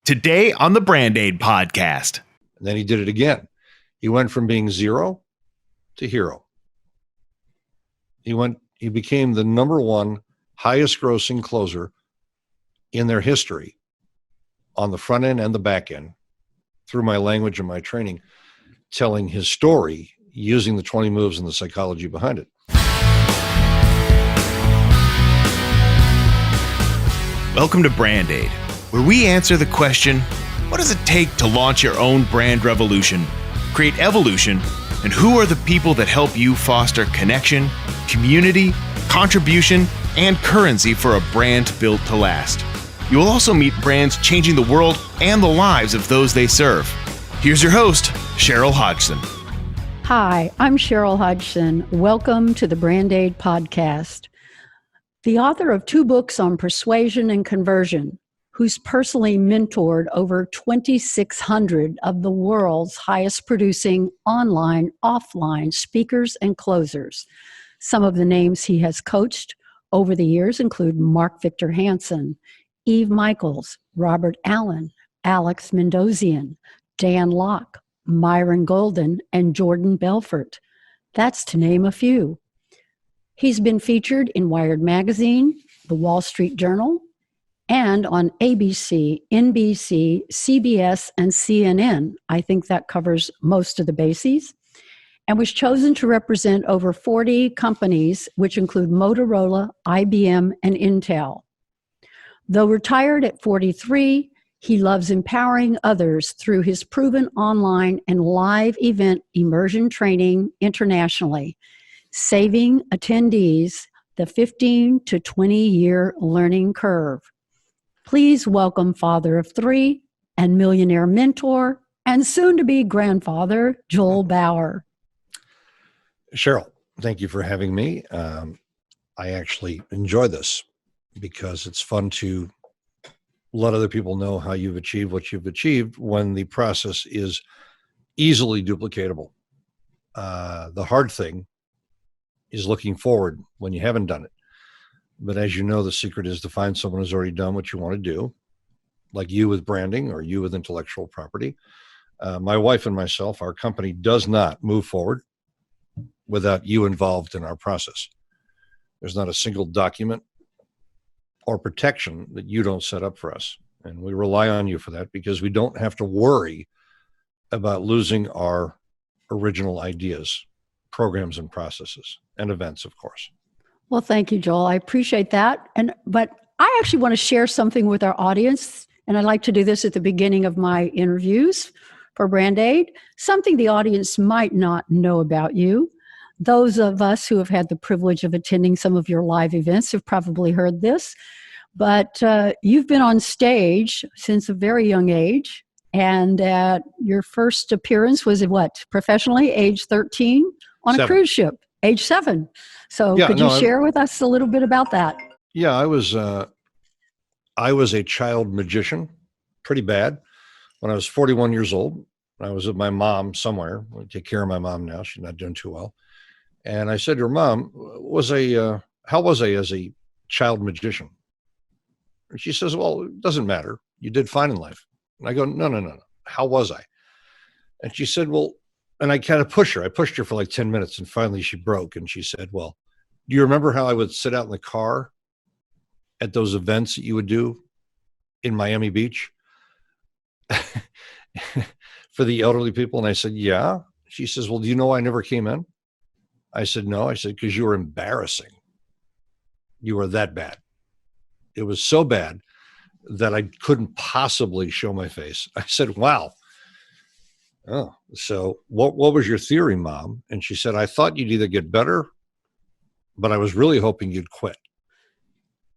Today on the Brand Aid podcast. And then he did it again. He went from being zero to hero. He became the number one highest grossing closer in their history on the front end and the back end through my language and my training, telling his story using the 20 moves and the psychology behind it. Welcome to Brand Aid, where we answer the question, what does it take to launch your own brand revolution, create evolution, and who are the people that help you foster connection, community, contribution, and currency for a brand built to last? You will also meet brands changing the world and the lives of those they serve. Here's your host, Cheryl Hodgson. Hi, I'm Cheryl Hodgson. Welcome to the Brand Aid podcast. The author of 2 books on persuasion and conversion, who's personally mentored over 2,600 of the world's highest producing online, offline speakers and closers. Some of the names he has coached over the years include Mark Victor Hansen, Eve Michaels, Robert Allen, Alex Mendozian, Dan Locke, Myron Golden, and Jordan Belfort. That's to name a few. He's been featured in Wired Magazine, The Wall Street Journal, and on ABC, NBC, CBS, and CNN. I think that covers most of the bases. And was chosen to represent over 40 companies, which include Motorola, IBM, and Intel. Though retired at 43, he loves empowering others through his proven online and live event immersion training internationally, saving attendees the 15 to 20-year learning curve. Please welcome father of 3 and millionaire mentor and soon-to-be grandfather, Joel Bauer. Cheryl, thank you for having me. I actually enjoy this because it's fun to let other people know how you've achieved what you've achieved when the process is easily duplicatable. The hard thing is looking forward when you haven't done it. But as you know, the secret is to find someone who's already done what you want to do, like you with branding or you with intellectual property. My wife and myself, our company does not move forward without you involved in our process. There's not a single document or protection that you don't set up for us. And we rely on you for that because we don't have to worry about losing our original ideas, programs and processes, and events, of course. Well, thank you, Joel. I appreciate that. But I actually want to share something with our audience, and I like to do this at the beginning of my interviews for Brand Aid, something the audience might not know about you. Those of us who have had the privilege of attending some of your live events have probably heard this, but you've been on stage since a very young age, and your first appearance was at what, professionally, age 13 on 7. A cruise ship, age 7. So could you share with us a little bit about that? Yeah, I was a child magician, pretty bad. When I was 41 years old, I was with my mom somewhere. I take care of my mom now. She's not doing too well. And I said to her, Mom, how was I as a child magician? And she says, well, it doesn't matter. You did fine in life. And I go, no. How was I? And she said, well, and I kind of pushed her. I pushed her for like 10 minutes and finally she broke. And she said, well, do you remember how I would sit out in the car at those events that you would do in Miami Beach for the elderly people? And I said, yeah. She says, well, do you know I never came in? I said, no. I said, because you were embarrassing. You were that bad. It was so bad that I couldn't possibly show my face. I said, wow. Oh, so what was your theory, Mom? And she said, I thought you'd either get better, but I was really hoping you'd quit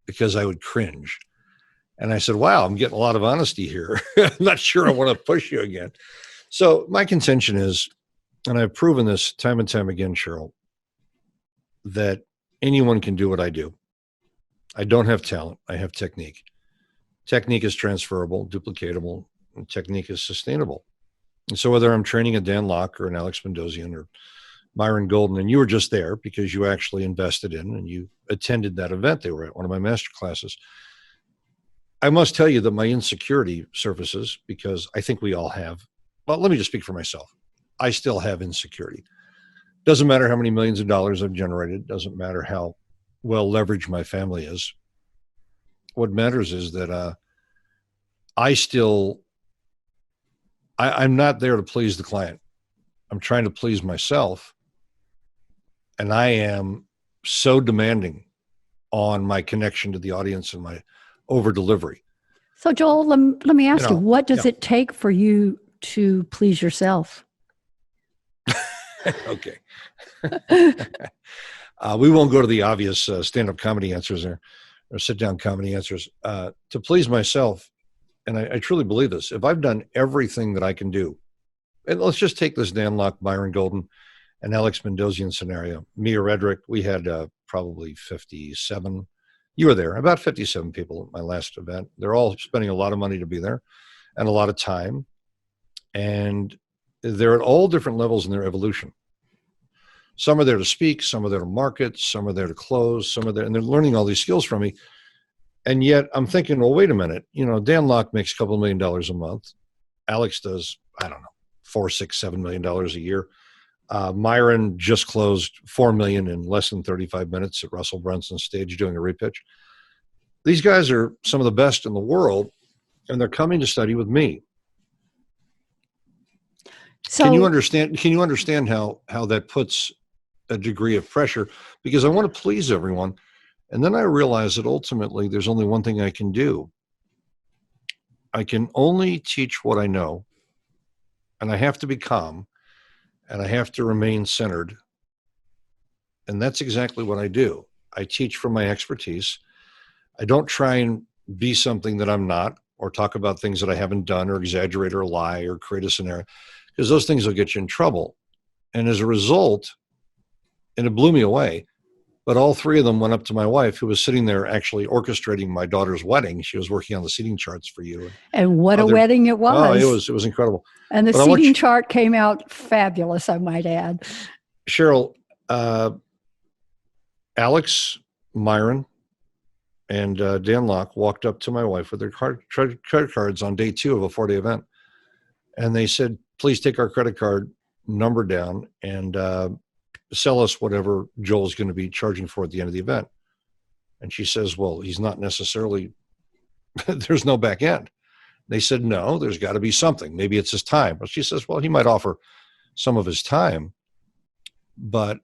because I would cringe. And I said, wow, I'm getting a lot of honesty here. I'm not sure I want to push you again. So my contention is, and I've proven this time and time again, Cheryl, that anyone can do what I do. I don't have talent. I have technique. Technique is transferable, duplicatable, and technique is sustainable. And so whether I'm training a Dan Locke or an Alex Mendozian or Myron Golden, and you were just there because you actually invested in and you attended that event. They were at one of my master classes. I must tell you that my insecurity surfaces because I think we all have. Well, let me just speak for myself. I still have insecurity. Doesn't matter how many millions of dollars I've generated. Doesn't matter how well leveraged my family is. What matters is that I'm not there to please the client. I'm trying to please myself. And I am so demanding on my connection to the audience and my over delivery. So, Joel, let me ask you, what does yeah. it take for you to please yourself? Okay. We won't go to the obvious stand-up comedy answers or sit-down comedy answers. To please myself, and I truly believe this, if I've done everything that I can do, and let's just take this Dan Locke, Byron Golden, and Alex Mendosian scenario. Me or Redrick, we had probably 57. You were there, about 57 people at my last event. They're all spending a lot of money to be there and a lot of time. And they're at all different levels in their evolution. Some are there to speak, some are there to market, some are there to close, some are there, and they're learning all these skills from me. And yet I'm thinking, well, wait a minute. Dan Locke makes a couple $1 million a month. Alex does, I don't know, $4, $6, $7 million a year. Myron just closed $4 million in less than 35 minutes at Russell Brunson's stage doing a repitch. These guys are some of the best in the world, and they're coming to study with me. So, can you understand how that puts a degree of pressure? Because I want to please everyone. And then I realize that ultimately there's only one thing I can do. I can only teach what I know, and I have to be calm, and I have to remain centered. And that's exactly what I do. I teach from my expertise. I don't try and be something that I'm not, or talk about things that I haven't done, or exaggerate or lie or create a scenario, because those things will get you in trouble. And as a result, and it blew me away, but all three of them went up to my wife, who was sitting there actually orchestrating my daughter's wedding. She was working on the seating charts for you. And what a wedding it was. Oh, it was incredible. And the seating chart came out fabulous, I might add. Cheryl, Alex, Myron, and Dan Locke walked up to my wife with their credit cards on day 2 of a 4-day event. And they said, please take our credit card number down and sell us whatever Joel's going to be charging for at the end of the event. And she says, well, he's not necessarily, there's no back end. They said, no, there's got to be something. Maybe it's his time. But she says, well, he might offer some of his time. But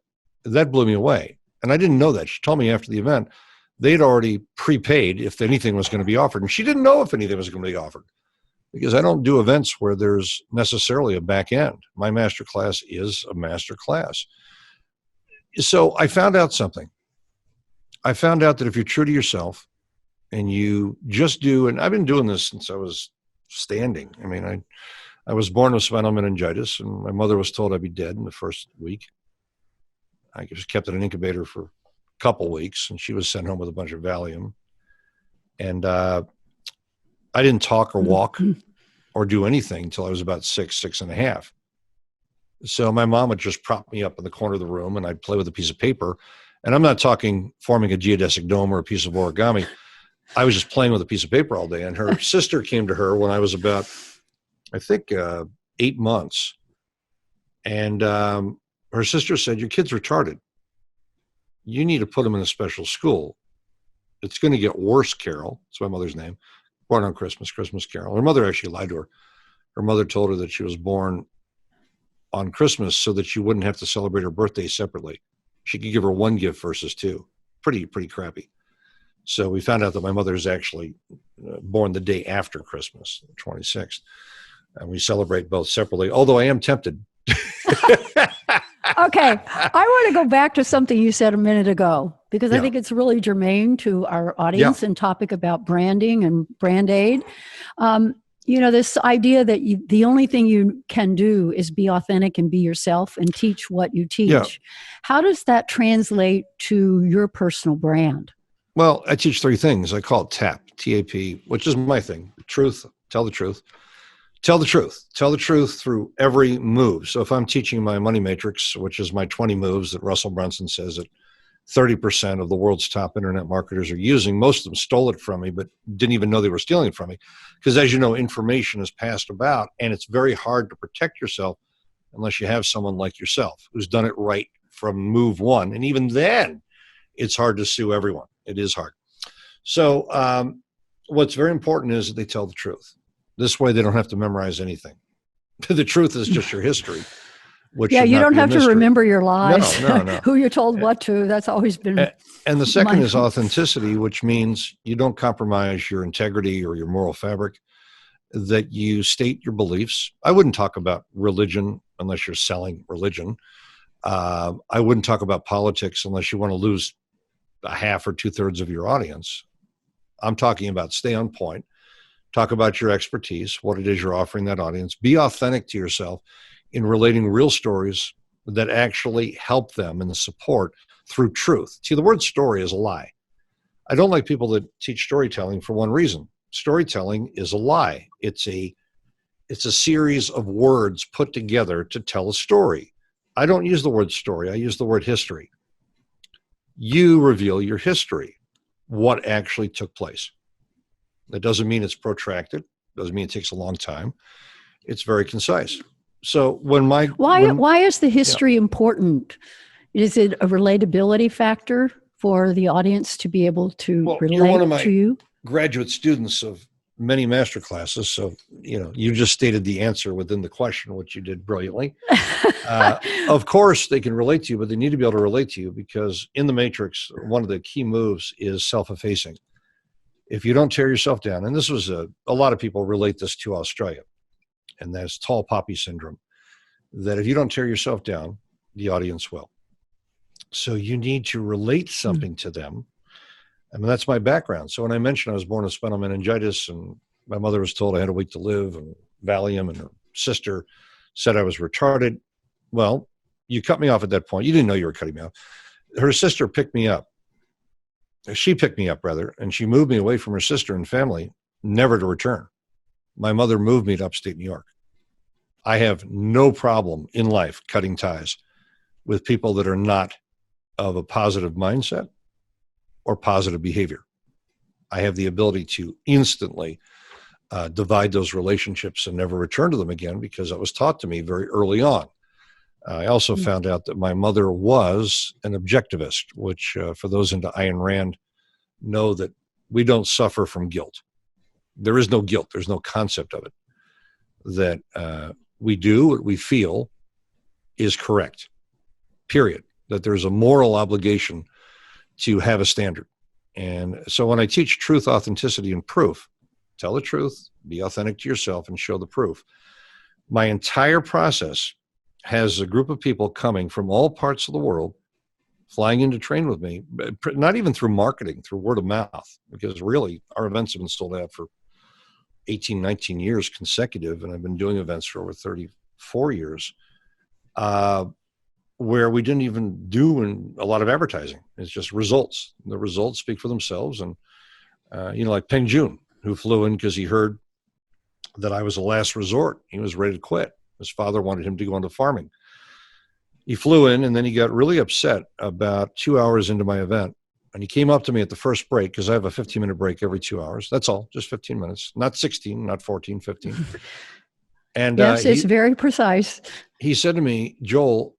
that blew me away. And I didn't know that. She told me after the event, they'd already prepaid if anything was going to be offered. And she didn't know if anything was going to be offered, because I don't do events where there's necessarily a back end. My master class is a master class. So I found out something. I found out that if you're true to yourself and you just do, and I've been doing this since I was standing. I mean, I was born with spinal meningitis, and my mother was told I'd be dead in the first week. I just kept in an incubator for a couple weeks, and she was sent home with a bunch of Valium. And I didn't talk or walk or do anything until I was about 6.5. So my mom would just prop me up in the corner of the room, and I'd play with a piece of paper. And I'm not talking forming a geodesic dome or a piece of origami. I was just playing with a piece of paper all day. And her sister came to her when I was about, I think, 8 months. And her sister said, your kid's retarded. You need to put him in a special school. It's going to get worse, Carol. That's my mother's name. Born on Christmas Carol. Her mother actually lied to her. Her mother told her that she was born on Christmas so that she wouldn't have to celebrate her birthday separately. She could give her one gift versus two. Pretty crappy. So we found out that my mother is actually born the day after Christmas, the 26th. And we celebrate both separately, although I am tempted. Okay. I want to go back to something you said a minute ago, because I think it's really germane to our audience and topic about branding and brand aid. This idea that the only thing you can do is be authentic and be yourself and teach what you teach. Yeah. How does that translate to your personal brand? Well, I teach 3 things. I call it TAP, T-A-P, which is my thing. Truth, tell the truth. Tell the truth. Tell the truth through every move. So if I'm teaching my money matrix, which is my 20 moves that Russell Brunson says that 30% of the world's top internet marketers are using. Most of them stole it from me, but didn't even know they were stealing it from me. Because as you know, information is passed about, and it's very hard to protect yourself unless you have someone like yourself who's done it right from move one. And even then, it's hard to sue everyone. It is hard. So what's very important is that they tell the truth. This way, they don't have to memorize anything. The truth is just your history. Yeah, you don't have to remember your lies, no. who you told what to. That's always been. And the second is authenticity, which means you don't compromise your integrity or your moral fabric, that you state your beliefs. I wouldn't talk about religion unless you're selling religion. I wouldn't talk about politics unless you want to lose a half or 2/3 of your audience. I'm talking about stay on point, talk about your expertise, what it is you're offering that audience, be authentic to yourself in relating real stories that actually help them in the support through truth. See, the word story is a lie. I don't like people that teach storytelling for one reason. Storytelling is a lie. It's a series of words put together to tell a story. I don't use the word story. I use the word history. You reveal your history, what actually took place. That doesn't mean it's protracted. Doesn't mean it takes a long time. It's very concise. So why is the history important? Is it a relatability factor for the audience to be able to relate you're one of my to you? Graduate students of many master classes, so you just stated the answer within the question, which you did brilliantly. Of course, they can relate to you, but they need to be able to relate to you because in the Matrix, one of the key moves is self-effacing. If you don't tear yourself down, and this was a lot of people relate this to Australia, and that's tall poppy syndrome, that if you don't tear yourself down, the audience will. So you need to relate something to them. I mean, that's my background. So when I mentioned I was born with spinal meningitis and my mother was told I had a week to live and Valium, and her sister said I was retarded. Well, you cut me off at that point. You didn't know you were cutting me off. Her sister picked me up. She picked me up, rather, and she moved me away from her sister and family, never to return. My mother moved me to upstate New York. I have no problem in life cutting ties with people that are not of a positive mindset or positive behavior. I have the ability to instantly divide those relationships and never return to them again because that was taught to me very early on. I also found out that my mother was an objectivist, which for those into Ayn Rand know that we don't suffer from guilt. There is no guilt. There's no concept of it. That we do what we feel is correct, period. That there's a moral obligation to have a standard. And so when I teach truth, authenticity, and proof, tell the truth, be authentic to yourself, and show the proof. My entire process has a group of people coming from all parts of the world, flying in to train with me, not even through marketing, through word of mouth, because really our events have been sold out for 18, 19 years consecutive, and I've been doing events for over 34 years, where we didn't even do a lot of advertising. It's just results. The results speak for themselves. And, like Peng Joon, who flew in because he heard that I was a last resort. He was ready to quit. His father wanted him to go into farming. He flew in, and then he got really upset about 2 hours into my event. And he came up to me at the first break, because I have a 15-minute break every 2 hours. That's all, just 15 minutes, not 16, not 14, 15. And yes, it's very precise. He said to me, Joel,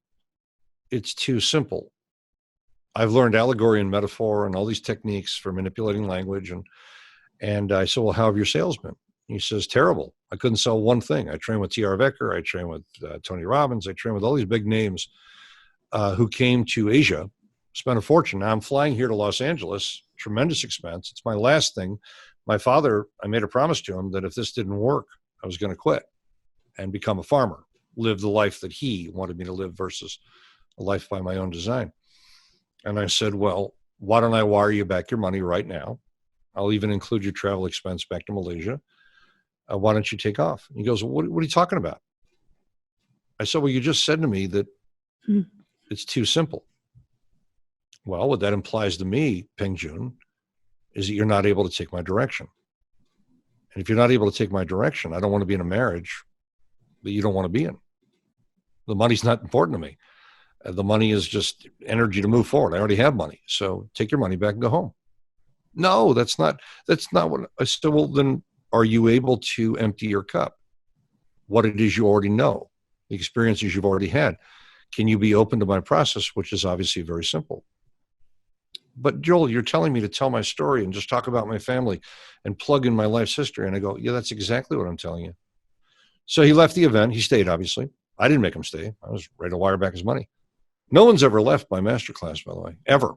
it's too simple. I've learned allegory and metaphor and all these techniques for manipulating language. And I said, well, how have your sales been? He says, terrible. I couldn't sell one thing. I trained with T.R. Vecker. I trained with Tony Robbins. I trained with all these big names who came to Asia, spent a fortune. Now I'm flying here to Los Angeles, tremendous expense. It's my last thing. My father, I made a promise to him that if this didn't work, I was going to quit and become a farmer, live the life that he wanted me to live versus a life by my own design. And I said, well, why don't I wire you back your money right now? I'll even include your travel expense back to Malaysia. Why don't you take off? And he goes, well, what are you talking about? I said, well, you just said to me that it's too simple. Well, what that implies to me, Peng Joon, is that you're not able to take my direction. And if you're not able to take my direction, I don't want to be in a marriage that you don't want to be in. The money's not important to me. The money is just energy to move forward. I already have money. So take your money back and go home. No, that's not what I said. Well, then are you able to empty your cup? What it is you already know, the experiences you've already had. Can you be open to my process, which is obviously very simple? But Joel, you're telling me to tell my story and just talk about my family and plug in my life's history. And I go, yeah, that's exactly what I'm telling you. So he left the event. He stayed, obviously. I didn't make him stay. I was ready to wire back his money. No one's ever left my masterclass, by the way, ever.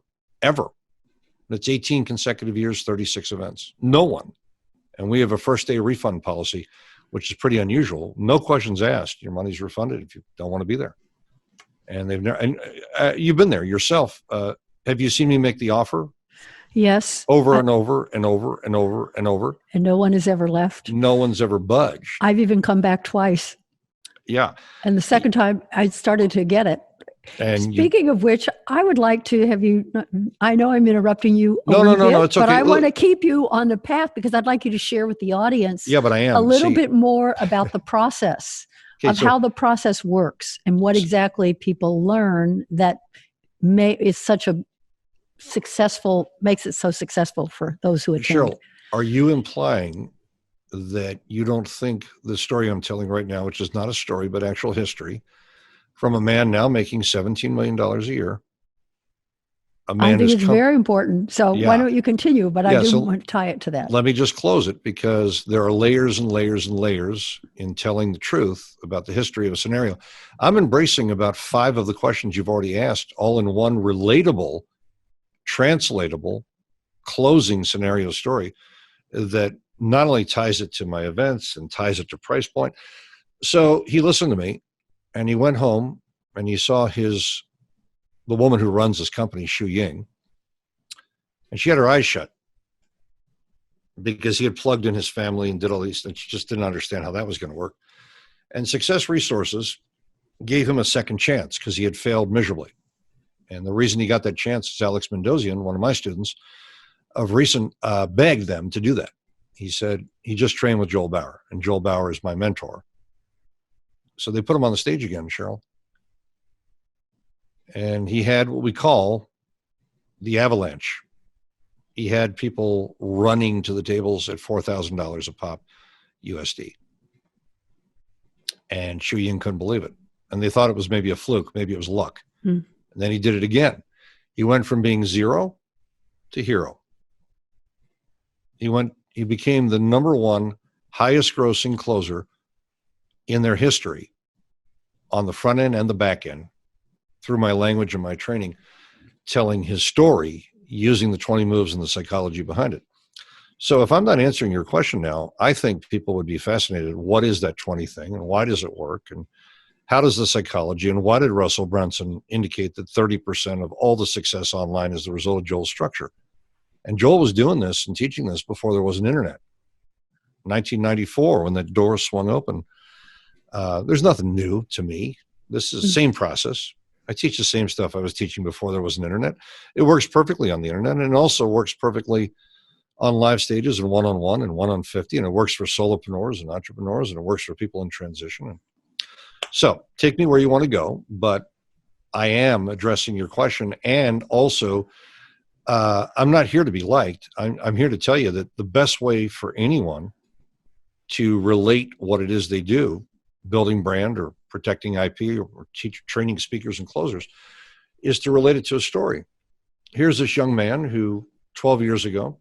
It's 18 consecutive years, 36 events. No one. And we have a first day refund policy, which is pretty unusual. No questions asked. Your money's refunded if you don't want to be there. And they've never, and you've been there yourself. Have you seen me make the offer? Yes. Over and over and over and over and over. And no one has ever left. No one's ever budged. I've even come back twice. Yeah. And the second time I started to get it. And speaking of which, I would like to have you, I know I'm interrupting you. No, it's okay. But I want to keep you on the path because I'd like you to share with the audience but I am. a little bit more about the process of how the process works and what exactly people learn that is such a successful, makes it so successful for those who attend. Cheryl, are you implying that you don't think the story I'm telling right now, which is not a story, but actual history, from a man now making $17 million a year. I think it's very important. So why don't you continue? But I do want to tie it to that. Let me just close it because there are layers and layers and layers in telling the truth about the history of a scenario. I'm embracing about 5 of the questions you've already asked, all in one relatable, translatable, closing scenario story that not only ties it to my events and ties it to price point. So he listened to me. And he went home and he saw the woman who runs this company, Shu Ying, and she had her eyes shut because he had plugged in his family and did all these things. She just didn't understand how that was going to work. And Success Resources gave him a second chance because he had failed miserably. And the reason he got that chance is Alex Mendozian, one of my students of recent, begged them to do that. He said he just trained with Joel Bauer, and Joel Bauer is my mentor. So they put him on the stage again, Cheryl. And he had what we call the avalanche. He had people running to the tables at $4,000 a pop USD. And Shu Ying couldn't believe it. And they thought it was maybe a fluke, maybe it was luck. And then he did it again. He went from being zero to hero. He became the number 1 highest grossing closer in their history on the front end and the back end through my language and my training, telling his story using the 20 moves and the psychology behind it. So if I'm not answering your question now, I think people would be fascinated. What is that 20 thing and why does it work? And how does the psychology and why did Russell Brunson indicate that 30% of all the success online is the result of Joel's structure? And Joel was doing this and teaching this before there was an internet. 1994, when that door swung open. There's nothing new to me. This is the same process. I teach the same stuff I was teaching before there was an internet. It works perfectly on the internet, and it also works perfectly on live stages and one-on-one and 1-on-50, and it works for solopreneurs and entrepreneurs, and it works for people in transition. And so take me where you want to go, but I am addressing your question, and also I'm not here to be liked. I'm here to tell you that the best way for anyone to relate what it is they do, building brand or protecting IP or training speakers and closers, is to relate it to a story. Here's this young man who 12 years ago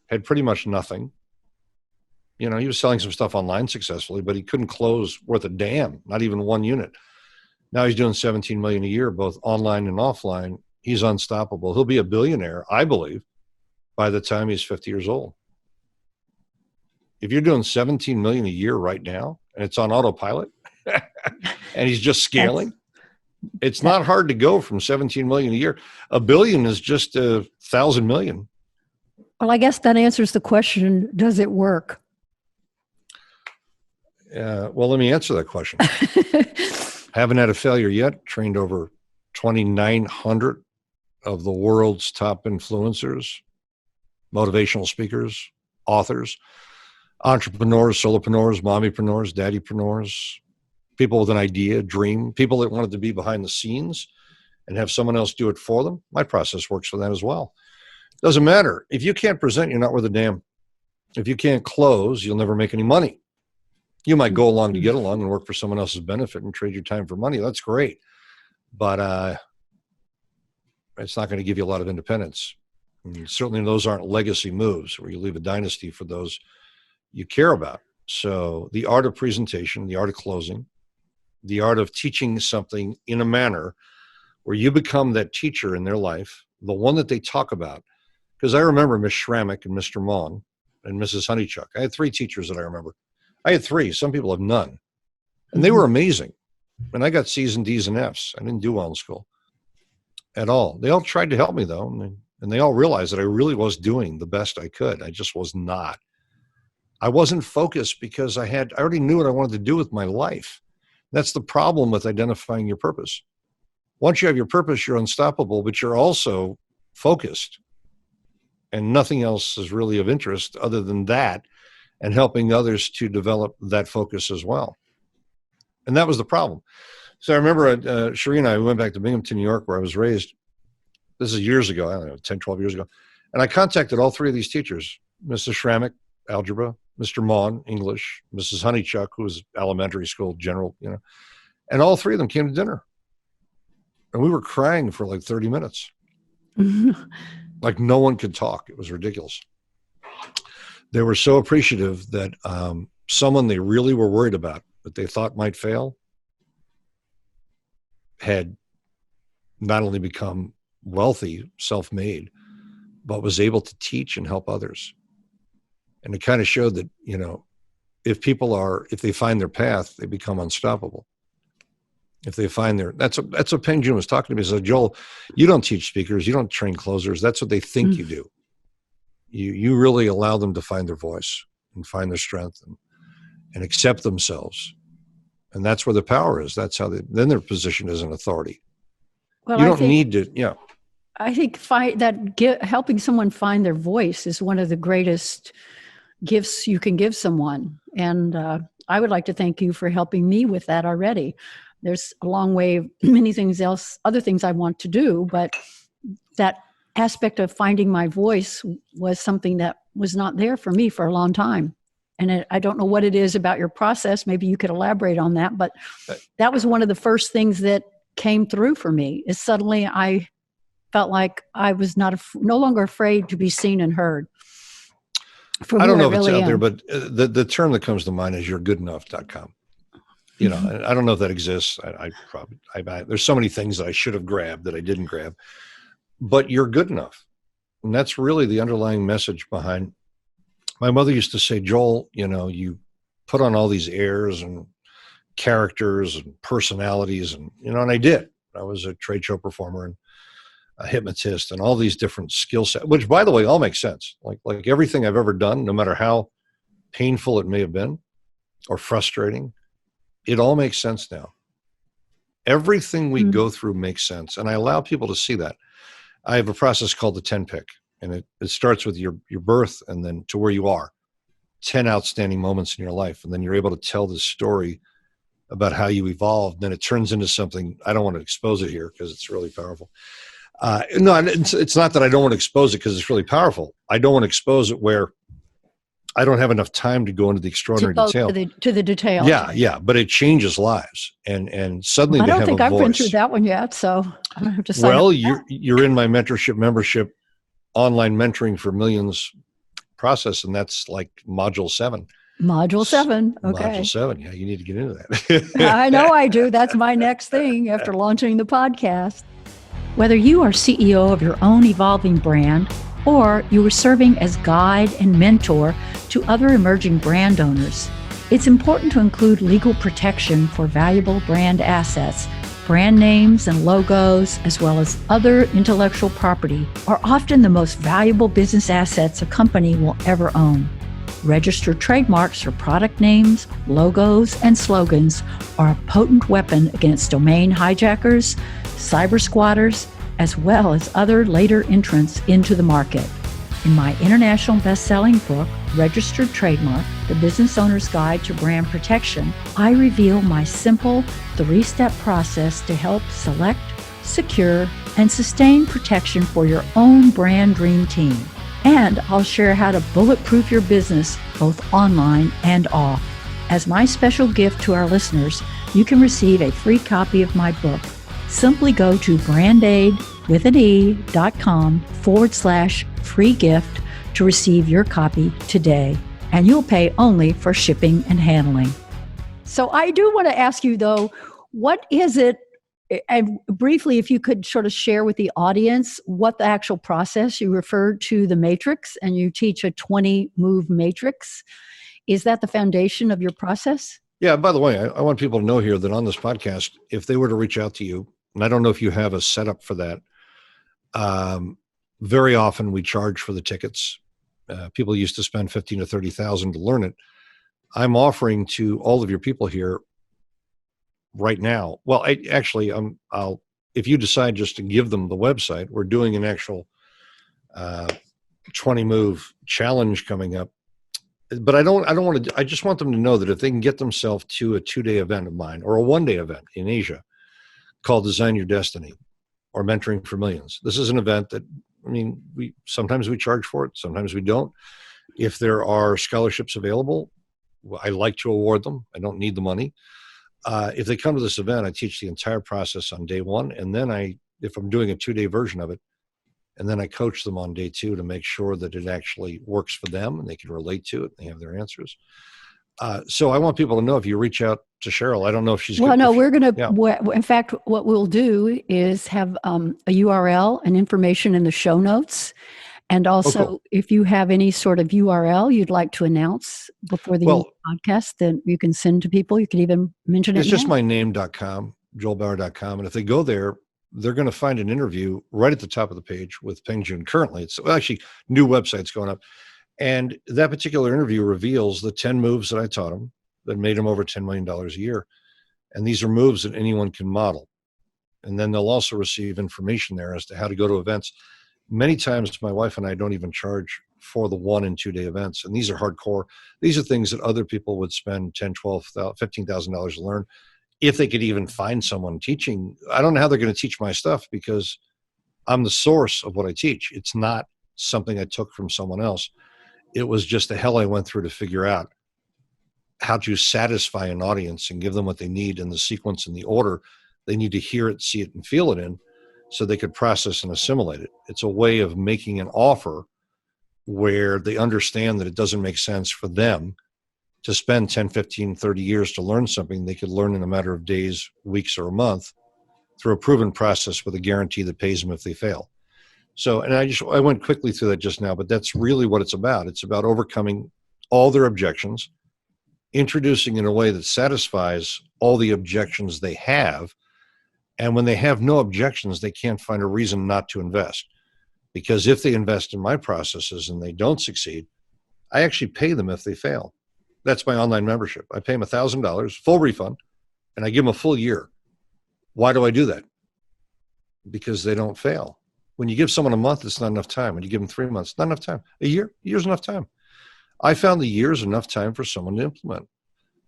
had pretty much nothing. He was selling some stuff online successfully, but he couldn't close worth a damn, not even 1 unit. Now he's doing 17 million a year, both online and offline. He's unstoppable. He'll be a billionaire, I believe, by the time he's 50 years old. If you're doing 17 million a year right now, and it's on autopilot, and he's just scaling, it's not hard to go from 17 million a year. $1 billion is just 1,000 million. Well, I guess that answers the question, does it work? Well, let me answer that question. Haven't had a failure yet. Trained over 2,900 of the world's top influencers, motivational speakers, authors, entrepreneurs, solopreneurs, mommypreneurs, daddypreneurs, people with an idea, dream, people that wanted to be behind the scenes and have someone else do it for them, my process works for that as well. Doesn't matter. If you can't present, you're not worth a damn. If you can't close, you'll never make any money. You might go along to get along and work for someone else's benefit and trade your time for money. That's great. But it's not going to give you a lot of independence. And certainly those aren't legacy moves where you leave a dynasty for those you care about. So the art of presentation, the art of closing, the art of teaching something in a manner where you become that teacher in their life, the one that they talk about. Because I remember Miss Schrammick and Mr. Mon and Mrs. Honeychuck. I had 3 teachers that I remember. I had 3. Some people have none. And they were amazing. And I got C's and D's and F's. I didn't do well in school at all. They all tried to help me, though. And they all realized that I really was doing the best I could. I just was not. I wasn't focused because I already knew what I wanted to do with my life. That's the problem with identifying your purpose. Once you have your purpose, you're unstoppable, but you're also focused. And nothing else is really of interest other than that and helping others to develop that focus as well. And that was the problem. So I remember Cheryl and I went back to Binghamton, New York, where I was raised. This is years ago, I don't know, 10, 12 years ago. And I contacted all 3 of these teachers, Mrs. Schrammick, algebra, Mr. Mon, English, Mrs. Honeychuck, who was elementary school general, and all 3 of them came to dinner. And we were crying for like 30 minutes. Like no one could talk. It was ridiculous. They were so appreciative that someone they really were worried about, that they thought might fail, had not only become wealthy, self-made, but was able to teach and help others. And it kind of showed that, if they find their path, they become unstoppable. If they find that's what Peng Joon was talking to me. He said, Joel, you don't teach speakers. You don't train closers. That's what they think you do. You really allow them to find their voice and find their strength and accept themselves. And that's where the power is. That's how then they're positioned as an authority. Well, you don't need to, I think helping someone find their voice is one of the greatest gifts you can give someone. And I would like to thank you for helping me with that already. There's a long way, many things else, other things I want to do, but that aspect of finding my voice was something that was not there for me for a long time. And I don't know what it is about your process. Maybe you could elaborate on that, but that was one of the first things that came through for me is suddenly I felt like I was no longer afraid to be seen and heard. I don't know if it's out there, but the term that comes to mind is you'regoodenough.com. I don't know if that exists. There's so many things that I should have grabbed that I didn't grab, but you're good enough. And that's really the underlying message behind. My mother used to say, Joel, you put on all these airs and characters and personalities and I did. I was a trade show performer and a hypnotist and all these different skill sets, which by the way, all makes sense. Like everything I've ever done, no matter how painful it may have been or frustrating, it all makes sense now. Everything we go through makes sense. And I allow people to see that. I have a process called the 10 pick, and it starts with your birth and then to where you are, 10 outstanding moments in your life. And then you're able to tell this story about how you evolved. Then it turns into something. I don't want to expose it here because it's really powerful. No, it's not that I don't want to expose it because it's really powerful. I don't want to expose it where I don't have enough time to go into the extraordinary detail. To the detail. Yeah. But it changes lives. And suddenly I they don't have think a I've voice. been through that one yet. So I'm going to have to sign Well, up you're in my mentorship membership online mentoring for millions process. And that's like module 7. Module 7. Okay. Module 7. Yeah. You need to get into that. I know I do. That's my next thing after launching the podcast. Whether you are CEO of your own evolving brand or you are serving as guide and mentor to other emerging brand owners, it's important to include legal protection for valuable brand assets. Brand names and logos, as well as other intellectual property, are often the most valuable business assets a company will ever own. Registered trademarks for product names, logos, and slogans are a potent weapon against domain hijackers, cyber squatters, as well as other later entrants into the market. In my international best-selling book, Registered Trademark, The Business Owner's Guide to Brand Protection, I reveal my simple 3-step process to help select, secure, and sustained protection for your own brand dream team. And I'll share how to bulletproof your business both online and off. As my special gift to our listeners, you can receive a free copy of my book. Simply go to brandaid.com/free gift to receive your copy today. And you'll pay only for shipping and handling. So I do want to ask you, though, what is it, and briefly, if you could sort of share with the audience what the actual process, you referred to the matrix and you teach a 20-move matrix. Is that the foundation of your process? Yeah, by the way, I want people to know here that on this podcast, if they were to reach out to you, and I don't know if you have a setup for that, very often we charge for the tickets. People used to spend $15,000 to $30,000 to learn it. I'm offering to all of your people here right now. Well, I'll if you decide just to give them the website, we're doing an actual 20-move challenge coming up. But I don't want to. I just want them to know that if they can get themselves to a 2-day event of mine or a 1-day event in Asia called Design Your Destiny or Mentoring for Millions. This is an event that, we sometimes we charge for it, sometimes we don't. If there are scholarships available, I like to award them. I don't need the money. If they come to this event, I teach the entire process on day 1, and then if I'm doing a 2-day version of it, and then I coach them on day 2 to make sure that it actually works for them and they can relate to it and they have their answers. So I want people to know, if you reach out to Cheryl, I don't know if she's Well, no, we're going to, yeah. in fact, what we'll do is have a URL and information in the show notes. And also, cool. If you have any sort of URL you'd like to announce before the podcast, then you can send to people. You can even mention it. It's just my name.com, joelbauer.com. And if they go there, they're going to find an interview right at the top of the page with Peng Joon. Currently, it's actually new websites going up. And that particular interview reveals the 10 moves that I taught them that made them over $10 million a year. And these are moves that anyone can model. And then they'll also receive information there as to how to go to events. Many times my wife and I don't even charge for the 1- and 2-day events. And these are hardcore. These are things that other people would spend $10,000, $12,000, $15,000 to learn. If they could even find someone teaching. I don't know how they're going to teach my stuff because I'm the source of what I teach. It's not something I took from someone else. It was just the hell I went through to figure out how to satisfy an audience and give them what they need in the sequence and the order they need to hear it, see it, and feel it in, so they could process and assimilate it. It's a way of making an offer where they understand that it doesn't make sense for them to spend 10, 15, 30 years to learn something they could learn in a matter of days, weeks, or a month through a proven process with a guarantee that pays them if they fail. So, and I went quickly through that just now, but that's really what it's about. It's about overcoming all their objections, introducing in a way that satisfies all the objections they have. And when they have no objections, they can't find a reason not to invest. Because if they invest in my processes and they don't succeed, I actually pay them if they fail. That's my online membership. I pay them $1,000, full refund, and I give them a full year. Why do I do that? Because they don't fail. When you give someone a month, it's not enough time. When you give them 3 months, not enough time. A year's enough time. I found the year's enough time for someone to implement.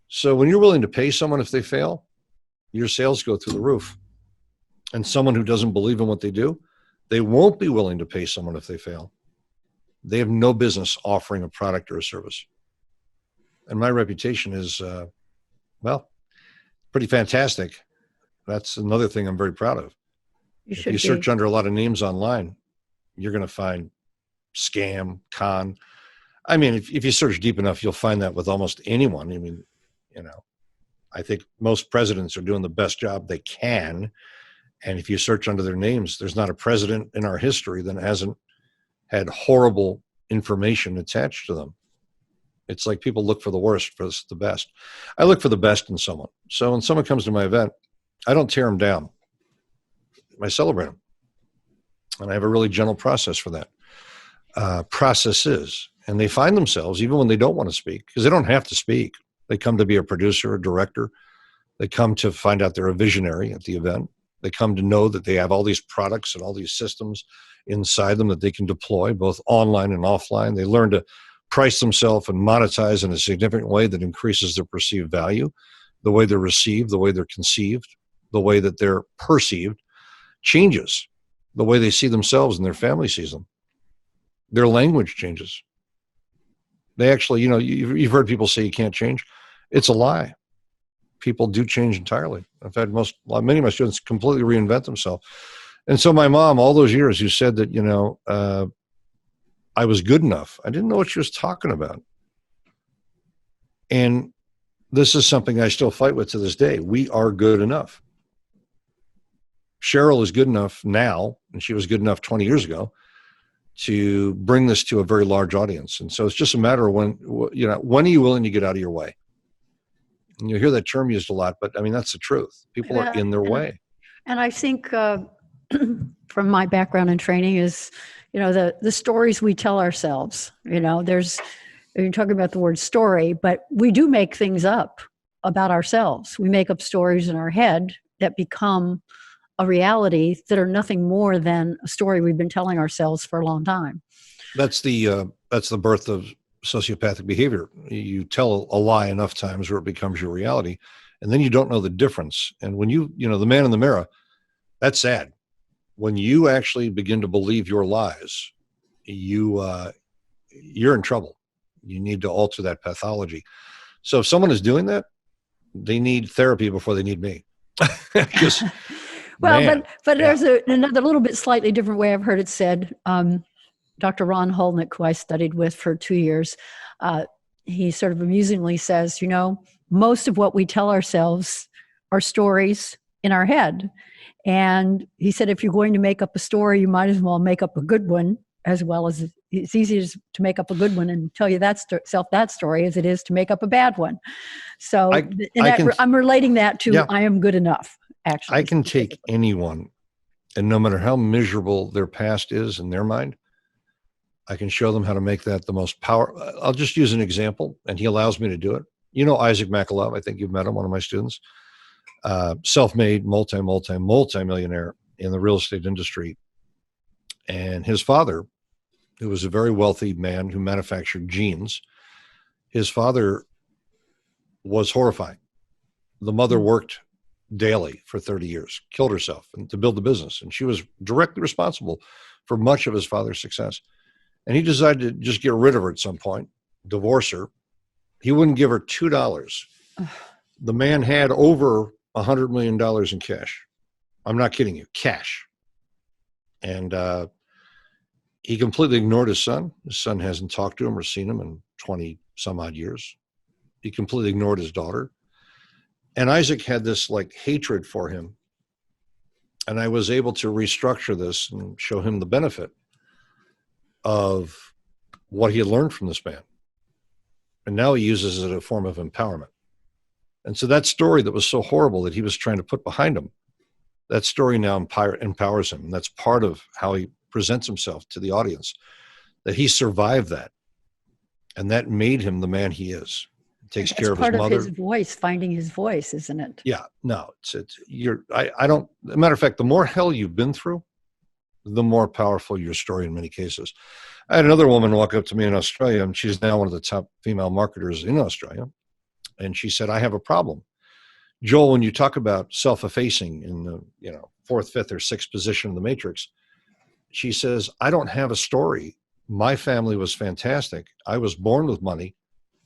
So when you're willing to pay someone if they fail, your sales go through the roof. And someone who doesn't believe in what they do, they won't be willing to pay someone if they fail. They have no business offering a product or a service. And my reputation is, pretty fantastic. That's another thing I'm very proud of. If you search under a lot of names online, you're going to find scam, con. If you search deep enough, you'll find that with almost anyone. I think most presidents are doing the best job they can. And if you search under their names, there's not a president in our history that hasn't had horrible information attached to them. It's like people look for the worst for the best. I look for the best in someone. So when someone comes to my event, I don't tear them down. I celebrate them. And I have a really gentle process for that. Processes. And they find themselves, even when they don't want to speak, because they don't have to speak. They come to be a producer, a director. They come to find out they're a visionary at the event. They come to know that they have all these products and all these systems inside them that they can deploy, both online and offline. They learn to price themselves and monetize in a significant way that increases their perceived value, the way they're received, the way they're conceived, the way that they're perceived. changes the way they see themselves and their family sees them. Their language changes. They actually, you've heard people say you can't change. It's a lie. People do change entirely. I've had many of my students completely reinvent themselves. And so my mom, all those years, who said that, I was good enough, I didn't know what she was talking about. And this is something I still fight with to this day. We are good enough. Cheryl is good enough now, and she was good enough 20 years ago to bring this to a very large audience. And so it's just a matter of when are you willing to get out of your way? And you hear that term used a lot, but I mean, that's the truth. People are in their way. And I think from my background and training is, the stories we tell ourselves, you're talking about the word story, but we do make things up about ourselves. We make up stories in our head that become a reality that are nothing more than a story we've been telling ourselves for a long time. That's the birth of sociopathic behavior. You tell a lie enough times where it becomes your reality, and then you don't know the difference. And when the man in the mirror, that's sad. When you actually begin to believe your lies, you're in trouble. You need to alter that pathology. So if someone is doing that, they need therapy before they need me. Well, but there's another little bit slightly different way I've heard it said. Dr. Ron Holnick, who I studied with for 2 years, he sort of amusingly says, most of what we tell ourselves are stories in our head. And he said, if you're going to make up a story, you might as well make up a good one, as well as it's easy to make up a good one and tell you that story as it is to make up a bad one. So I'm relating that to I am good enough. Actually, I can take anyone, and no matter how miserable their past is in their mind, I can show them how to make that the most power. I'll just use an example, and he allows me to do it. Isaac Makalov, I think you've met him, one of my students, self-made, multi-millionaire in the real estate industry. And his father, who was a very wealthy man who manufactured jeans, his father was horrifying. The mother worked daily for 30 years, killed herself to build the business. And she was directly responsible for much of his father's success. And he decided to just get rid of her at some point, divorce her. He wouldn't give her $2. The man had over $100 million in cash. I'm not kidding you, cash. And he completely ignored his son. His son hasn't talked to him or seen him in 20 some odd years. He completely ignored his daughter. And Isaac had this hatred for him. And I was able to restructure this and show him the benefit of what he had learned from this man. And now he uses it as a form of empowerment. And so that story that was so horrible that he was trying to put behind him, that story now empowers him. And that's part of how he presents himself to the audience, that he survived that. And that made him the man he is. Takes care of his mother. Part of his voice, finding his voice, isn't it? Yeah, no, I don't, as a matter of fact, the more hell you've been through, the more powerful your story in many cases. I had another woman walk up to me in Australia, and she's now one of the top female marketers in Australia. And she said, I have a problem. Joel, when you talk about self-effacing in the, fourth, fifth, or sixth position of the matrix, she says, I don't have a story. My family was fantastic. I was born with money.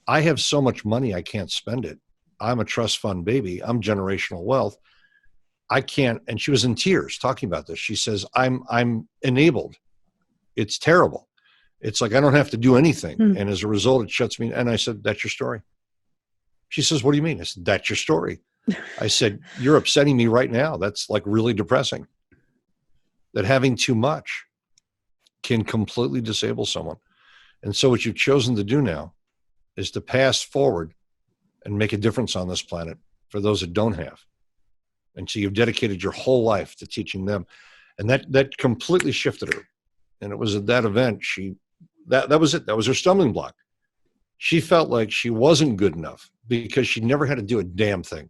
I have so much money, I can't spend it. I'm a trust fund baby. I'm generational wealth. I can't. And she was in tears talking about this. She says, I'm enabled. It's terrible. It's like, I don't have to do anything. And as a result, it shuts me. And I said, that's your story. She says, what do you mean? I said, that's your story. I said, you're upsetting me right now. That's really depressing. That having too much can completely disable someone. And so what you've chosen to do now is to pass forward and make a difference on this planet for those that don't have. And so you've dedicated your whole life to teaching them. And that completely shifted her. And it was at that event, that was it. That was her stumbling block. She felt like she wasn't good enough because she never had to do a damn thing.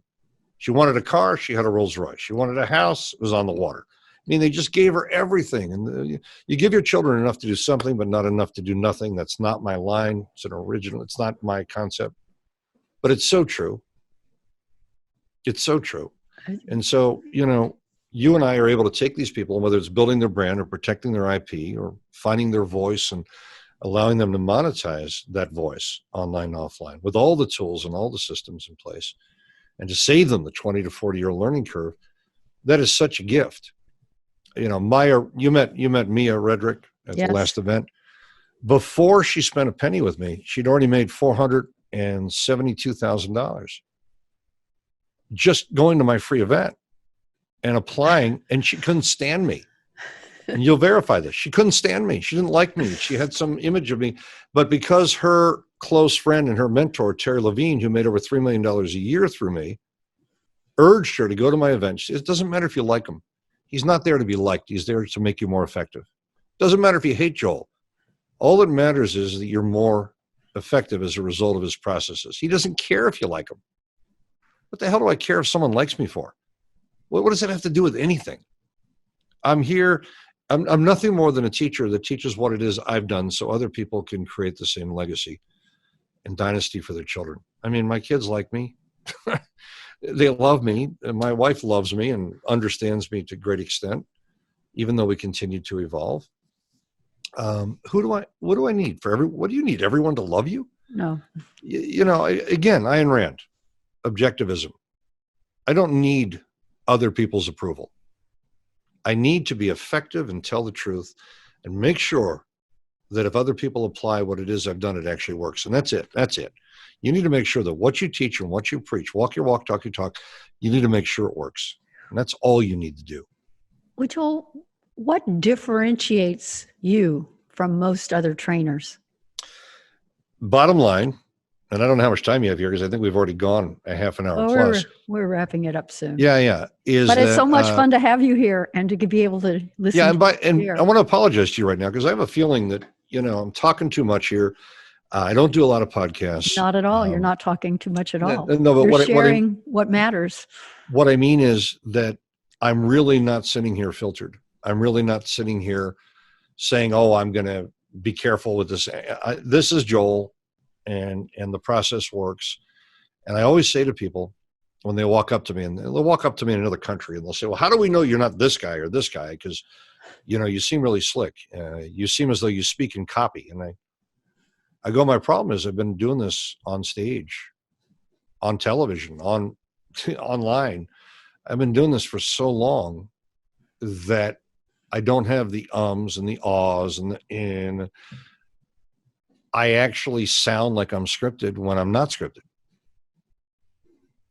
She wanted a car, she had a Rolls Royce. She wanted a house, it was on the water. I mean, they just gave her everything. And you give your children enough to do something, but not enough to do nothing. That's not my line. It's an original. It's not my concept. But it's so true. It's so true. And so, you and I are able to take these people, and whether it's building their brand or protecting their IP or finding their voice and allowing them to monetize that voice online and offline with all the tools and all the systems in place, and to save them the 20 to 40-year learning curve, that is such a gift. You know, Maya, you met Mia Redrick at the last event. Before she spent a penny with me, she'd already made $472,000 just going to my free event and applying, and she couldn't stand me. And you'll verify this. She couldn't stand me. She didn't like me. She had some image of me. But because her close friend and her mentor, Terry Levine, who made over $3 million a year through me, urged her to go to my event. She said, it doesn't matter if you like him. He's not there to be liked. He's there to make you more effective. Doesn't matter if you hate Joel. All that matters is that you're more effective as a result of his processes. He doesn't care if you like him. What the hell do I care if someone likes me for? What does that have to do with anything? I'm here. I'm nothing more than a teacher that teaches what it is I've done so other people can create the same legacy and dynasty for their children. I mean, my kids like me. They love me. And my wife loves me and understands me to a great extent, even though we continue to evolve. What do I need what do you need? Everyone to love you? No. You know, again, Ayn Rand, objectivism. I don't need other people's approval. I need to be effective and tell the truth and make sure that if other people apply what it is I've done, it actually works. And that's it. That's it. You need to make sure that what you teach and what you preach, walk your walk, talk your talk, you need to make sure it works. And that's all you need to do. Well, Joel, what differentiates you from most other trainers? Bottom line, and I don't know how much time you have here because I think we've already gone a half an hour plus. We're wrapping it up soon. Yeah. But it's so much fun to have you here and to be able to listen. Yeah, and I want to apologize to you right now because I have a feeling that, you know, I'm talking too much here. I don't do a lot of podcasts. Not at all. You're not talking too much at all. No, but you're sharing what matters. What I mean is that I'm really not sitting here filtered. I'm really not sitting here saying, oh, I'm going to be careful with this. This is Joel, and the process works. And I always say to people when they walk up to me, and they'll walk up to me in another country, and they'll say, well, how do we know you're not this guy or this guy? Because, you know, you seem really slick. You seem as though you speak in copy. And I go, my problem is I've been doing this on stage, on television, online. I've been doing this for so long that I don't have the ums and the ahs and I actually sound like I'm scripted when I'm not scripted.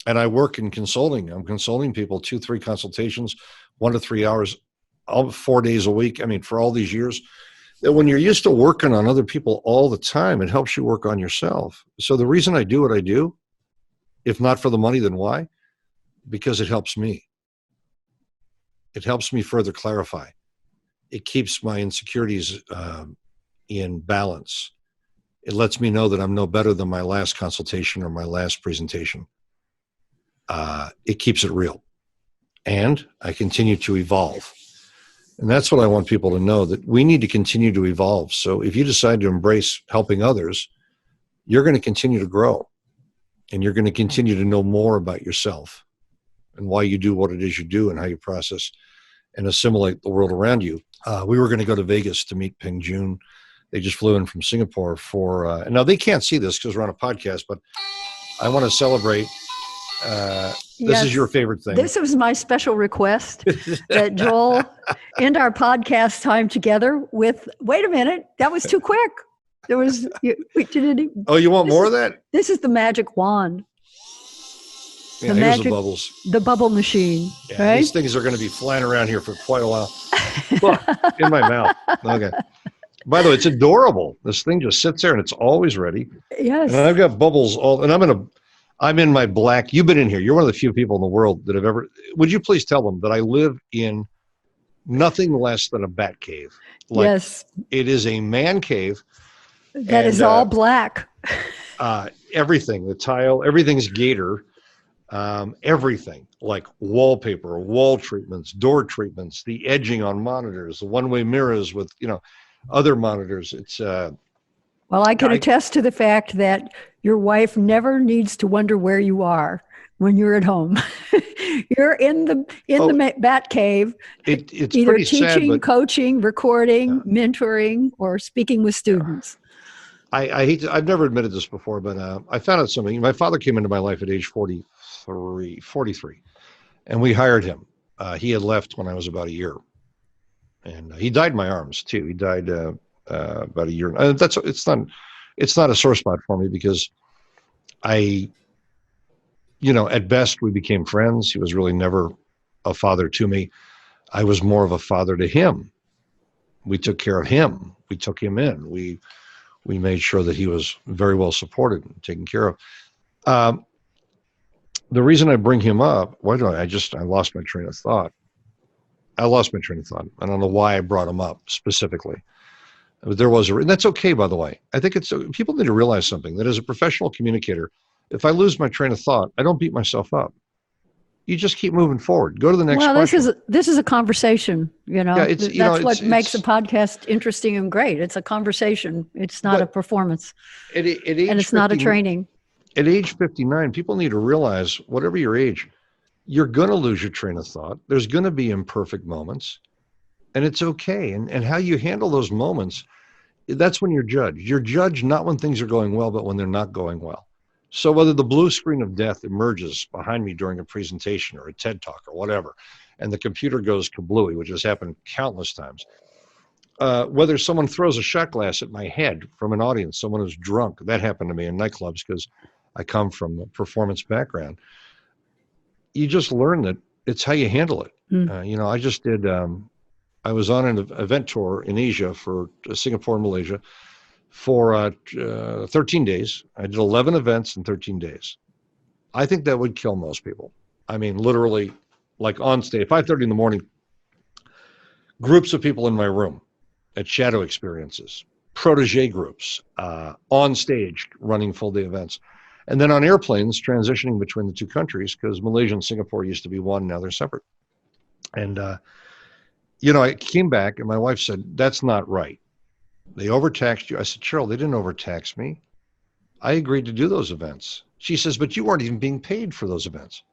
And I work in consulting. I'm consulting people 2-3 consultations, 1 to 3 hours, 4 days a week. I mean, for all these years. That when you're used to working on other people all the time, it helps you work on yourself. So the reason I do what I do, if not for the money, then why? Because it helps me. It helps me further clarify. It keeps my insecurities in balance. It lets me know that I'm no better than my last consultation or my last presentation. It keeps it real. And I continue to evolve. And that's what I want people to know, that we need to continue to evolve. So if you decide to embrace helping others, you're going to continue to grow. And you're going to continue to know more about yourself and why you do what it is you do and how you process and assimilate the world around you. We were going to go to Vegas to meet Ping Jun. They just flew in from Singapore for, and now they can't see this because we're on a podcast, but I want to celebrate. This is your favorite thing. This was my special request that Joel end our podcast time together with, wait a minute, that was too quick. There was, oh, you want more of that? This is the magic wand. Yeah, here's the bubbles. The bubble machine. Yeah, right? These things are going to be flying around here for quite a while. Look, in my mouth. Okay. By the way, it's adorable. This thing just sits there and it's always ready. Yes. And I've got bubbles and I'm in my black. You've been in here. You're one of the few people in the world that have ever. Would you please tell them that I live in nothing less than a bat cave? Yes. It is a man cave. That is all black. Everything, the tile, everything's gator. Everything like wallpaper, wall treatments, door treatments, the edging on monitors, the one-way mirrors with, other monitors. It's well, I can attest to the fact that your wife never needs to wonder where you are when you're at home. You're in the bat cave, It's either pretty sad, teaching, but coaching, recording, mentoring, or speaking with students. I hate to, I've never admitted this before, but I found out something. My father came into my life at age 43, and we hired him. He had left when I was about a year, and he died in my arms too. He died about a year. It's not a sore spot for me because at best we became friends. He was really never a father to me. I was more of a father to him. We took care of him. We took him in. We made sure that he was very well supported and taken care of. The reason I bring him up, I lost my train of thought. I don't know why I brought him up specifically. But and that's okay, by the way. I think people need to realize something, that as a professional communicator, if I lose my train of thought, I don't beat myself up. You just keep moving forward. Go to the next question. Well, this is a conversation, Yeah, that's what makes a podcast interesting and great. It's a conversation. It's not a performance. At age and it's not a training. At age 59, people need to realize, whatever your age, you're going to lose your train of thought. There's going to be imperfect moments, and it's okay. And how you handle those moments, that's when you're judged. You're judged not when things are going well, but when they're not going well. So whether the blue screen of death emerges behind me during a presentation or a TED Talk or whatever, and the computer goes kablooey, which has happened countless times, whether someone throws a shot glass at my head from an audience, someone who's drunk, that happened to me in nightclubs because I come from a performance background. You just learn that it's how you handle it. I just did, I was on an event tour in Asia for Singapore and Malaysia for 13 days. I did 11 events in 13 days. I think that would kill most people. I mean, literally, like on stage, 5:30 in the morning, groups of people in my room at shadow experiences, protege groups, on stage running full day events. And then on airplanes transitioning between the two countries, because Malaysia and Singapore used to be one, now they're separate. And, I came back and my wife said, "That's not right. They overtaxed you." I said, "Cheryl, they didn't overtax me. I agreed to do those events." She says, "But you weren't even being paid for those events."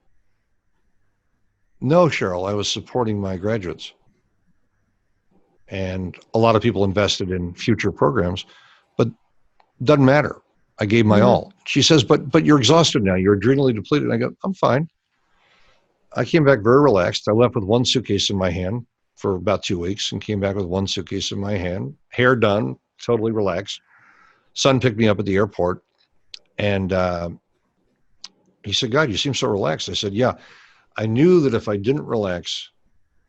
No, Cheryl, I was supporting my graduates. And a lot of people invested in future programs, but it doesn't matter. I gave my all. She says, but you're exhausted now. You're adrenally depleted. And I go, "I'm fine." I came back very relaxed. I left with one suitcase in my hand for about 2 weeks and came back with one suitcase in my hand, hair done, totally relaxed. Son picked me up at the airport and he said, "God, you seem so relaxed." I said, "Yeah, I knew that if I didn't relax,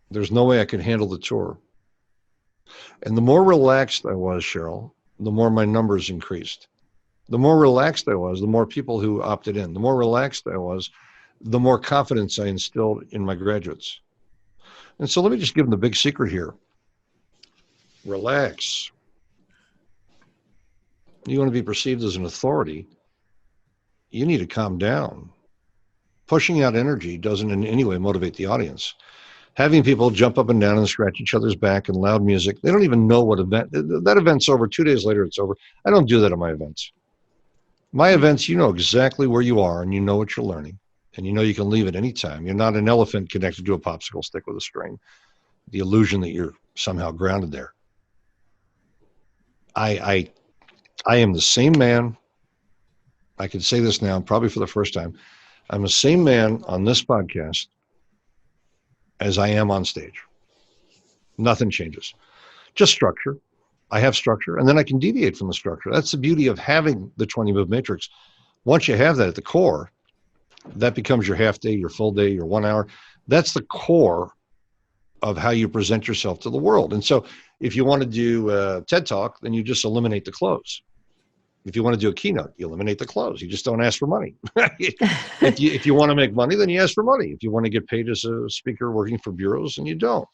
there's no way I could handle the tour." And the more relaxed I was, Cheryl, the more my numbers increased. The more relaxed I was, the more people who opted in. The more relaxed I was, the more confidence I instilled in my graduates. And so let me just give them the big secret here. Relax. You want to be perceived as an authority, you need to calm down. Pushing out energy doesn't in any way motivate the audience. Having people jump up and down and scratch each other's back and loud music, they don't even know what event, that event's over. 2 days later, it's over. I don't do that at my events. My events, you know exactly where you are and you know what you're learning. And you know you can leave at any time. You're not an elephant connected to a popsicle stick with a string. The illusion that you're somehow grounded there. I am the same man. I can say this now, probably for the first time. I'm the same man on this podcast as I am on stage. Nothing changes. Just structure. I have structure, and then I can deviate from the structure. That's the beauty of having the 20-move matrix. Once you have that at the core, that becomes your half day, your full day, your 1 hour. That's the core of how you present yourself to the world. And so if you want to do a TED Talk, then you just eliminate the close. If you want to do a keynote, you eliminate the close. You just don't ask for money. If you want to make money, then you ask for money. If you want to get paid as a speaker working for bureaus, then you don't.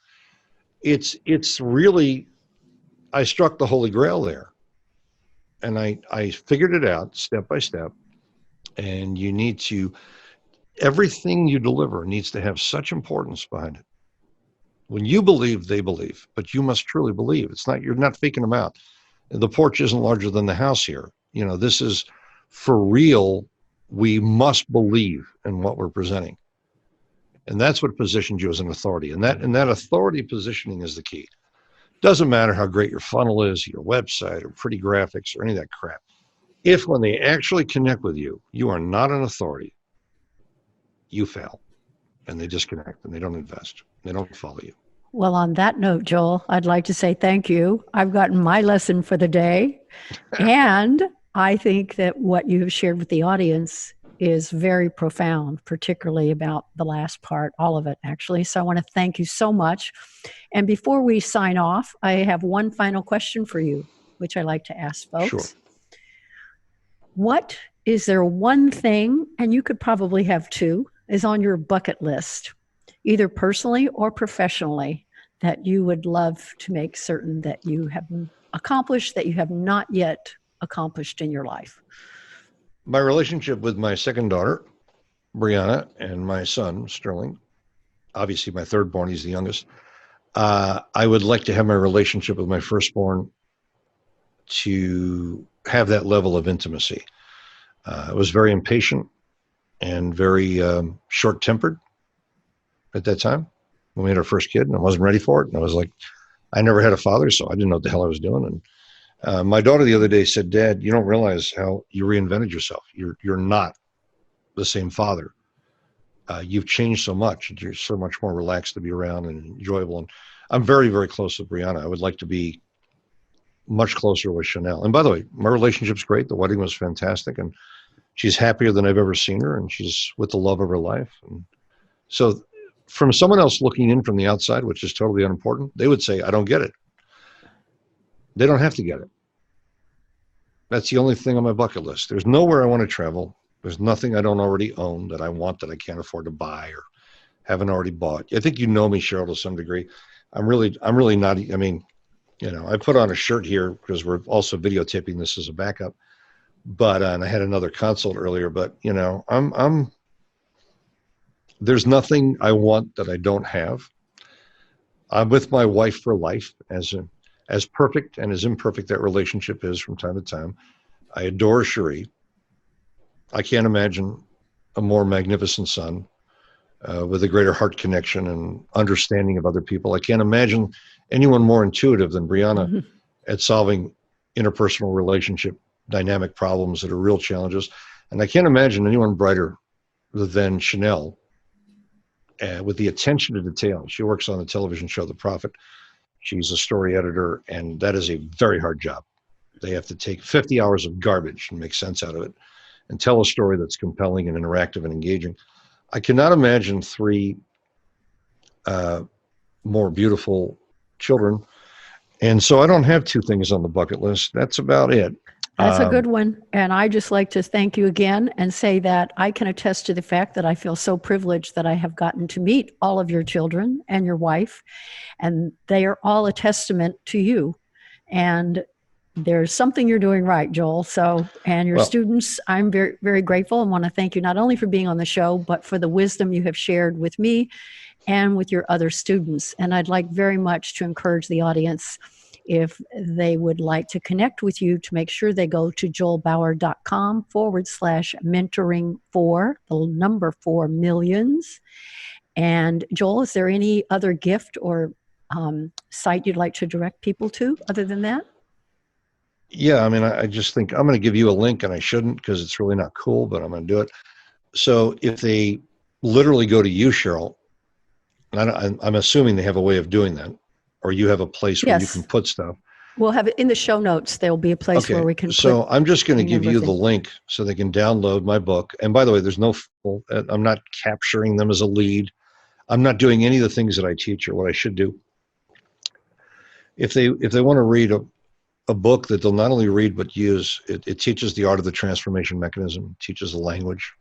It's really, I struck the Holy Grail there. And I figured it out step by step. And you need to, everything you deliver needs to have such importance behind it. When you believe, they believe, but you must truly believe. You're not faking them out. The porch isn't larger than the house here. This is for real We must believe in what we're presenting. And that's what positions you as an authority. And that authority positioning is the key. Doesn't matter how great your funnel is, your website, or pretty graphics, or any of that crap. If when they actually connect with you, you are not an authority, you fail. And they disconnect and they don't invest. They don't follow you. Well, on that note, Joel, I'd like to say thank you. I've gotten my lesson for the day. And I think that what you have shared with the audience is very profound, particularly about the last part, all of it, actually. So I want to thank you so much. And before we sign off, I have one final question for you, which I like to ask folks. Sure. What is there one thing, and you could probably have two, is on your bucket list, either personally or professionally, that you would love to make certain that you have accomplished that you have not yet accomplished in your life? My relationship with my second daughter, Brianna, and my son, Sterling, obviously my third born, he's the youngest. I would like to have my relationship with my firstborn to have that level of intimacy. I was very impatient and very short-tempered at that time when we had our first kid, and I wasn't ready for it. And I was like, I never had a father, so I didn't know what the hell I was doing. And my daughter the other day said, Dad, you don't realize how you reinvented yourself. You're not the same father. You've changed so much. You're so much more relaxed to be around and enjoyable. And I'm very, very close with Brianna. I would like to be much closer with Chanel. And by the way, my relationship's great. The wedding was fantastic. And she's happier than I've ever seen her. And she's with the love of her life. And so from someone else looking in from the outside, which is totally unimportant, they would say, I don't get it. They don't have to get it. That's the only thing on my bucket list. There's nowhere I want to travel. There's nothing I don't already own that I want that I can't afford to buy or haven't already bought. I think you know me, Cheryl, to some degree. I'm really not, I mean, you know, I put on a shirt here because we're also videotaping this as a backup, but, and I had another consult earlier, but you know, there's nothing I want that I don't have. I'm with my wife for life, as perfect and as imperfect that relationship is from time to time. I adore Cherie. I can't imagine a more magnificent son with a greater heart connection and understanding of other people. I can't imagine anyone more intuitive than Brianna at solving interpersonal relationship dynamic problems that are real challenges. And I can't imagine anyone brighter than Chanel with the attention to detail. She works on the television show The Prophet. She's a story editor, and that is a very hard job. They have to take 50 hours of garbage and make sense out of it and tell a story that's compelling and interactive and engaging. I cannot imagine three more beautiful children. And so I don't have two things on the bucket list. That's about it. That's a good one. And I just like to thank you again and say that I can attest to the fact that I feel so privileged that I have gotten to meet all of your children and your wife, and they are all a testament to you. And there's something you're doing right, Joel. So, and your students, I'm very, very grateful and want to thank you not only for being on the show, but for the wisdom you have shared with me and with your other students. And I'd like very much to encourage the audience, if they would like to connect with you, to make sure they go to joelbauer.com/mentoring4, the number 4 millions. And Joel, is there any other gift or site you'd like to direct people to other than that? Yeah, I mean, I just think I'm going to give you a link, and I shouldn't because it's really not cool, but I'm going to do it. So if they literally go to you, Cheryl, and I'm assuming they have a way of doing that, or you have a place where you can put stuff. We'll have it in the show notes. There'll be a place where we can So I'm just going to give you the link so they can download my book. And by the way, there's no, I'm not capturing them as a lead. I'm not doing any of the things that I teach or what I should do. If they want to read a book that they'll not only read but use, it teaches the art of the transformation mechanism, teaches a language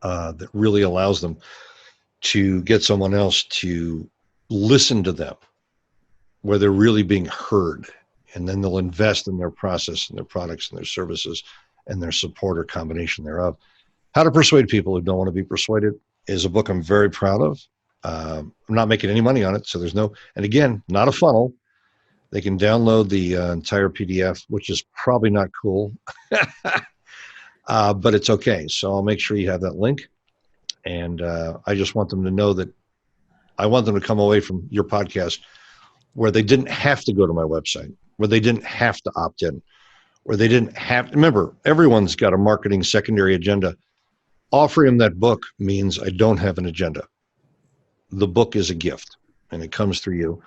that really allows them to get someone else to listen to them, where they're really being heard, and then they'll invest in their process and their products and their services and their support or combination thereof. How to Persuade People Who Don't Want to Be Persuaded is a book I'm very proud of. I'm not making any money on it, so there's no, and again, not a funnel. They can download the entire PDF, which is probably not cool. but it's okay. So I'll make sure you have that link. And I just want them to know that I want them to come away from your podcast where they didn't have to go to my website, where they didn't have to opt in, where they didn't have to. Remember, everyone's got a marketing secondary agenda. Offering them that book means I don't have an agenda. The book is a gift, and it comes through you.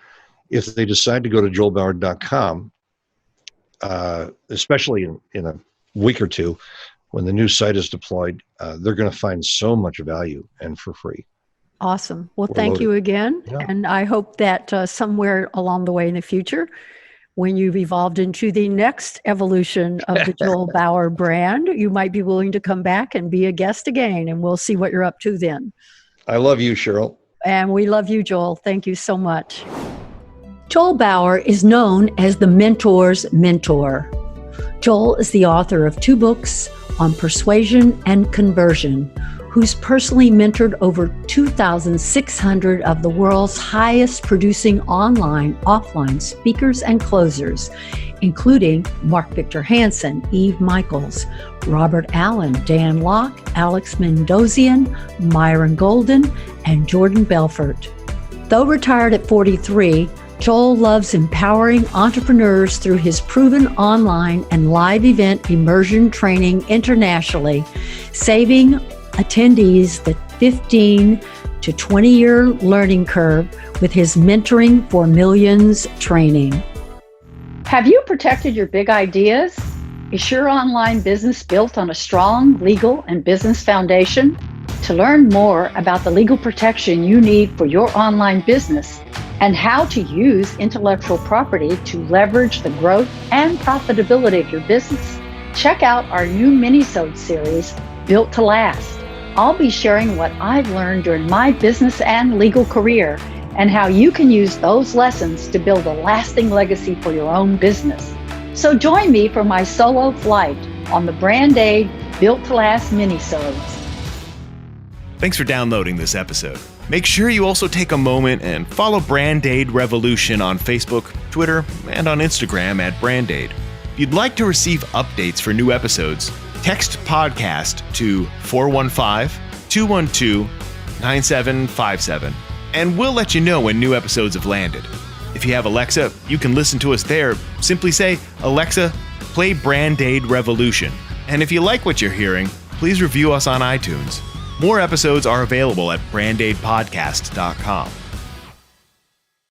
If they decide to go to joelbauer.com, especially in a week or two, when the new site is deployed, they're going to find so much value and for free. Awesome. Well, We're thank loaded. you again. Yeah. And I hope that somewhere along the way in the future, when you've evolved into the next evolution of the Joel Bauer brand, you might be willing to come back and be a guest again, and we'll see what you're up to then. I love you, Cheryl. And we love you, Joel. Thank you so much. Joel Bauer is known as the mentor's mentor. Joel is the author of 2 books on persuasion and conversion, who's personally mentored over 2,600 of the world's highest producing online, offline speakers and closers, including Mark Victor Hansen, Eve Michaels, Robert Allen, Dan Locke, Alex Mendozian, Myron Golden, and Jordan Belfort. Though retired at 43, Joel loves empowering entrepreneurs through his proven online and live event immersion training internationally, saving attendees the 15 to 20-year learning curve with his Mentoring for Millions training. Have you protected your big ideas? Is your online business built on a strong legal and business foundation? To learn more about the legal protection you need for your online business and how to use intellectual property to leverage the growth and profitability of your business, check out our new mini-sode series, Built to Last. I'll be sharing what I've learned during my business and legal career and how you can use those lessons to build a lasting legacy for your own business. So join me for my solo flight on the Brand Aid Built to Last mini-sodes. Thanks for downloading this episode. Make sure you also take a moment and follow Brand Aid Revolution on Facebook, Twitter, and on Instagram at Brand Aid. If you'd like to receive updates for new episodes, text podcast to 415-212-9757, and we'll let you know when new episodes have landed. If you have Alexa, you can listen to us there. Simply say, "Alexa, play Brand Aid Revolution." And if you like what you're hearing, please review us on iTunes. More episodes are available at brandaidpodcast.com.